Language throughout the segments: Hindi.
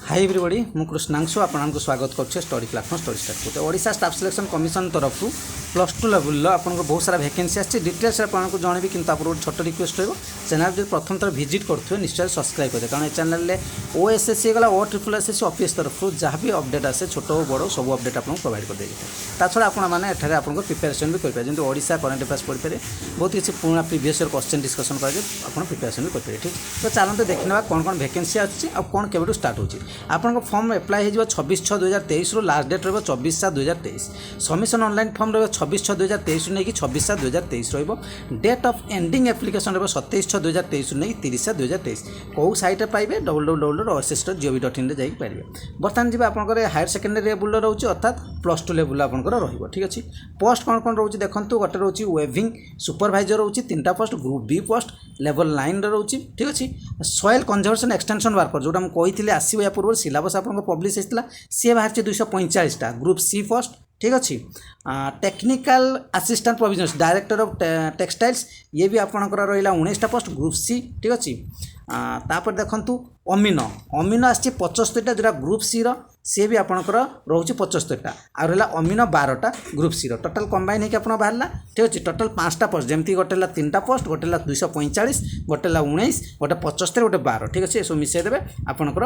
हाई एवरीबॉडी मु कृष्णांशु आपको स्वागत करुच्छे स्टडी प्लाटफॉर्म स्टडी स्टार्ट करते ओडिशा स्टाफ सिलेक्शन कमिशन तरफ +2 लेवल आपको बहुत सारा वैकेंसी आसी डिटेल्स आपको जनइबी कि छोट रिक्वेस्ट रही चैनल जो प्रथम थर विजिट करेंगे निश्चय सब्सक्राइब करेंगे कारण चैनल में ओएसएससी गला OSSC ऑफिस तरफ जहाँ भी अपडेट आसे छोट बड़ सब अपडेट आपको प्रोवाइड कर देता छड़ा आपको प्रिपेरेसन भी करेंगे जमी ओडिशा करंट अफेयर्स पढ़ी पारे बहुत किसी पुराना प्रीवियस ईयर क्वेश्चन डिस्कसन कर प्रिपेरेसन भी करेंगे ठीक तो चलते देखने कौन कौन वैकेंसी आसी कौन केवल स्टार्ट होची आपन फॉर्म एप्लाई हो 26/6/2023 रु लास्ट डेट रही 24/7/2023 सबमिशन ऑनलाइन फॉर्म रही 26/6/2023 नहीं कि 26/7/2023 रही डेट ऑफ एंडिंग एप्लिकेशन रही 27/6/2023 नहीं 30/7/2023 कौ साइट पाइबे www.oss.gov.in जाइए बर्तमान जी आप हायर सेकेंडरी लेवल रोचे अर्थात +2 लेवल आपंकर रही ठीक अच्छे पोस्ट कौन कौन रोचे देखो गोटे रोचे वेविंग सुपरवाइजर रोचे 3टा post group B post level 9 रोचे ठीक अच्छे सॉइल कंजर्वेशन एक्सटेंशन वर्कर जोटा मुझे कही आसो या पूर्व सिलेबस आपको पब्लिश होता सी बाहर 245टा ग्रुप सी पोस्ट ठीक अच्छे technical assistant provisioners director of textiles ये भी आपंकर रहा 19टा पोस्ट ग्रुप सी ठीक अच्छे तापर देखु अमीनो अमीनो आसी 75टा जोटा ग्रुप सी सी भी आपंकर रोचे 75टा आ रहा अमीनो 12टा ग्रुप सी टोटाल कंबाइन होकर आप बाहर ठीक अच्छे टोटाल 5टा पोस्ट जमी गोटे 3टा पोस्ट गोटे 245 गोटे 19 गोटे 75 गोटे 12 ठीक अच्छे सब मिसेदेवे आपंकर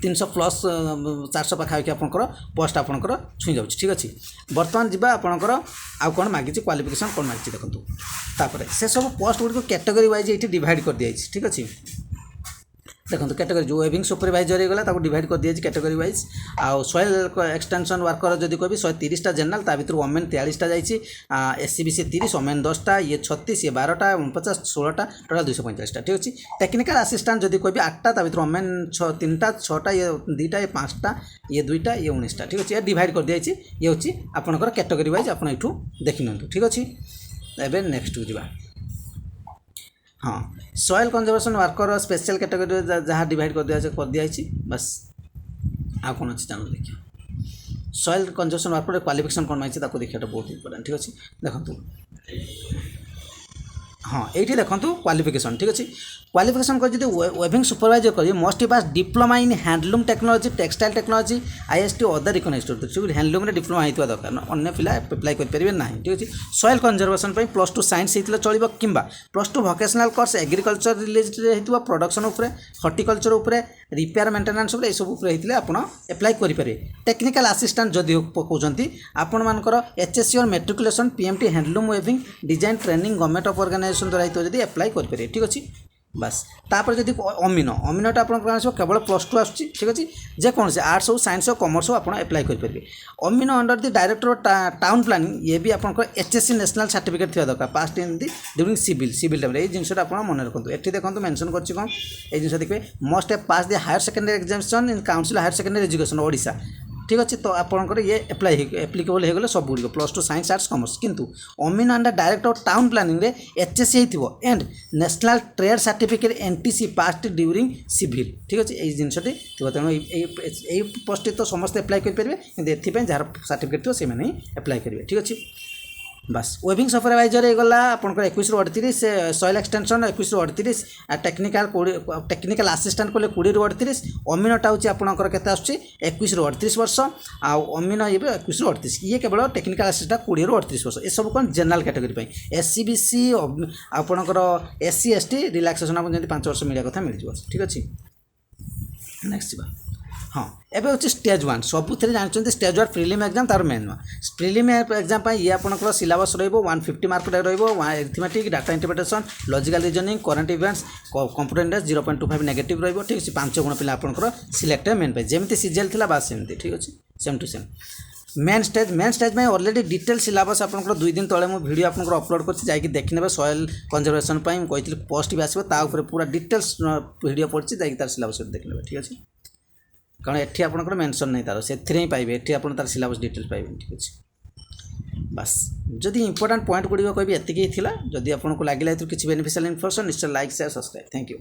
300 प्लस 400 पाखापाखि आपंकर पोस्ट आपंकर छुई जाऊँ ठीक अच्छे बर्तमान जी आपंकर आउ कौन मागिଛି क्वालिफिकेशन कौन मागिଛି देखो तापर से सब पोस्ट गुड़ कैटेगरी वाइज ये डिवाइड कर दिया ठीक अच्छे देखो कैटेगरी जो वेविंग सुपरवाइजर होगा डिवाइड कर दिया कैटेगरी वाइज आउ सॉइल एक्सटेंशन वर्कर जब कह 130टा जनरल ता भर वोमेन 43टा जाइए SCBC 30 वोमेन 10टा ये 36 ये 12टा 49 16टा टोटाल 245टा ठीक अच्छे टेक्निकल असिस्टेंट जब कह 8टा ता भर वोमेन 3टा 6टा ये 2टा ये 5टा ये 2टा ये 19टा ठीक अच्छे डिवाइड कर दिया ये हूँ आपंकर कैटेगरी वाइज आप देखी नि ठीक अच्छे एवं नेक्स्ट को जावा हाँ soil conservation worker special category जहाँ डिवाइड कर दिया बस आ कौन अच्छे चैनल देखिए सॉइल कंजर्वेशन वर्कर क्वालिफिकेशन कौन मांगी देखिए बहुत इंपोर्टेंट ठीक अच्छे देखो हाँ ये देखो क्वालिफिकेशन ठीक अच्छे क्वालिफिकेशन कर वेविंग सुपरवाइजर करेंगे must pass diploma in handloom technology textile technology IST other economics handloom में डिप्लोमा होता दरकार अन्य पिला अप्लाई करेंगे ना ठीक अच्छे सॉइल कंजर्वेशन +2 साइंस होता चलो कि +2 भोकेशनल कोर्स एग्रीकल्चर रिलेटेड होता प्रोडक्शन उपर हॉर्टिकल्चर उपर रिपेयर मेंटेनेंस उपर सब होते आप अप्लाई करेंगे टेक्निकल असिस्टेंट जदि कहते आपण मानकर HSC और matriculation PMT handloom weaving design training government of organisation द्वारा होता अप्लाई करेंगे ठीक अच्छे बस तापर जब अमीनो अमीनोटा आप केवल +2 आसूँ ठीक अच्छे जेकोसी आर्ट्स हो साइंस हो कॉमर्स हो आप अप्लाई करेंगे amino under the director town planning ये भी आपंकर HSC नेशनल सर्टिफिकेट थी दरकार पास ड्यूरिंग सिविल टाइम ये जिनसा आप मन रखुद ये देखो मेंशन कर कौन ये जिन देखिए must have pass the higher secondary examination in council higher secondary education Odisha ठीक अच्छे तो आपंकर ये एप्लिकेबल होगले सब गुड़ +2 साइंस आर्ट्स कॉमर्स किंतु अमीनो under director of town planning रे HSC हो and national trade certificate NTC pass during civil ठीक अच्छे ये जिनसटी तेणु यही पोस्ट तो समस्त अप्लाई करेंगे कि जार सर्टिफिकेट थो से अप्लाई करेंगे ठीक अच्छे बस वेविंग सुपरवाइजर गला आपंकर 21 ରୁ 38 सॉइल एक्सटेंशन 21 ରୁ 38 टेक्निकल असिस्टेंट कले 20 ରୁ 38 अमीनोटा हूँ आपंकर के 21 ରୁ 38 वर्ष आउ अमीनो ये 21 ରୁ 38 ये केवल टेक्निकल असिस्टेंट 20 ରୁ 38 वर्ष ये सब कौन जनरल कैटेगरी SCBC आपंकर SC ST रिलैक्सेशन आपको जब 5 वर्ष मिलवा कथा मिल जाए ठीक अच्छे नेक्स्ट जा हाँ एवं हूँ स्टेज 1 सबुथ जानते स्टेज 1 प्रिलिम एग्जाम तार मेन प्रिलिम एग्जाम ये आपंकर सिलेबस रो 150 mark arithmetic data interpretation logical reasoning current events computer index 0.25 negative रो ठीक है 5 गुण पिला आपंकर सिलेक्ट मेन पे जमी सीजेल थी बास सेमती ठीक अच्छे same to same main stage में ऑलरेडी डिटेल सिलेबस आपंकर 2 दिन तले मुझे वीडियो आपंकर अपलोड कर देखने सॉइल कंजर्वेशन कही पोस्ट भी आसो पूरा डिटेल्स वीडियो पड़ी जाकि तार सिलेबस देखने ठीक अच्छे कारण एठी आपंकर मेंशन नहीं तार से पाइबे एठी आपन तार सिलेबस डिटेल्स पाइबे ठीक अच्छे बस जदि इंपोर्टेंट पॉइंट गुड़ी कहबी एतिकी थिला जदि आपको लगे किसी बेनिफिशियल इन्फॉर्मेशन निश्चय like share subscribe thank you.